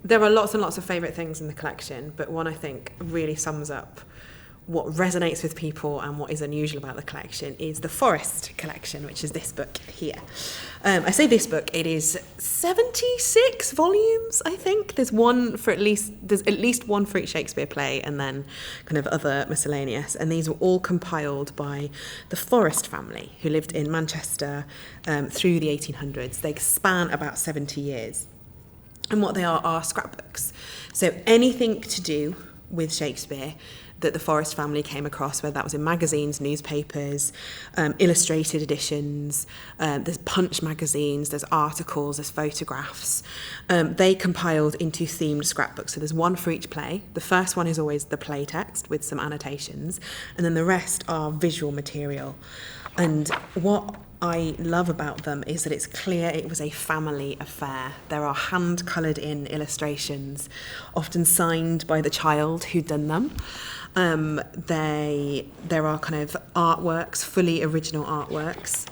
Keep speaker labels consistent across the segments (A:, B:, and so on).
A: there are lots and lots of favourite things in the collection, but one I think really sums up what resonates with people and what is unusual about the collection is the Forest collection, which is this book here. I say this book, it is 76 volumes, I think. There's at least one for each Shakespeare play, and then kind of other miscellaneous. And these were all compiled by the Forest family, who lived in Manchester through the 1800s. They span about 70 years. And what they are scrapbooks. So anything to do with Shakespeare that the Forest family came across, whether that was in magazines, newspapers, illustrated editions, there's Punch magazines, there's articles, there's photographs. They compiled into themed scrapbooks. So there's one for each play. The first one is always the play text with some annotations, and then the rest are visual material. And what I love about them is that it's clear it was a family affair. There are hand-coloured in illustrations, often signed by the child who'd done them. There are kind of artworks, fully original artworks.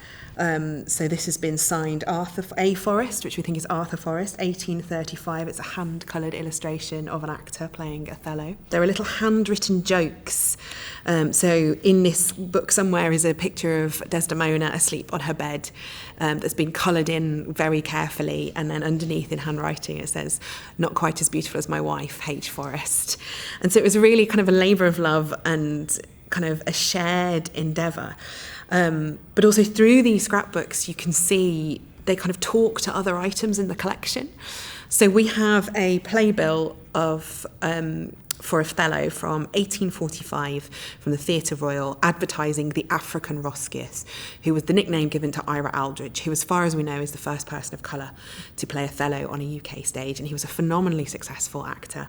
A: So this has been signed Arthur A. Forest, which we think is Arthur Forest, 1835. It's a hand-coloured illustration of an actor playing Othello. There are little handwritten jokes. So in this book somewhere is a picture of Desdemona asleep on her bed that's been coloured in very carefully, and then underneath in handwriting it says, "Not quite as beautiful as my wife, H. Forest." And so it was really kind of a labour of love and kind of a shared endeavour. But also through these scrapbooks, you can see they kind of talk to other items in the collection. So we have a playbill for Othello from 1845 from the Theatre Royal, advertising the African Roscius, who was the nickname given to Ira Aldridge, who, as far as we know, is the first person of colour to play Othello on a UK stage, and he was a phenomenally successful actor.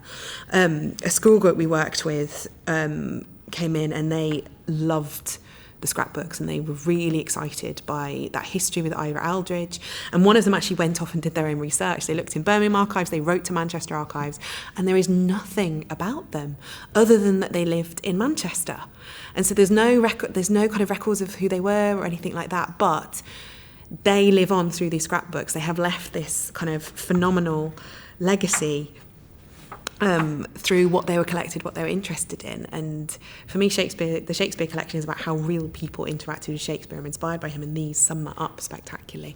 A: A school group we worked with came in and they loved the scrapbooks, and they were really excited by that history with Ira Aldridge. And one of them actually went off and did their own research. They looked in Birmingham archives, they wrote to Manchester archives, and there is nothing about them other than that they lived in Manchester. And so there's no kind of records of who they were or anything like that, but they live on through these scrapbooks. They have left this kind of phenomenal legacy through what they were collected, what they were interested in. And for me, the Shakespeare collection is about how real people interacted with Shakespeare and were inspired by him, and these sum that up spectacularly.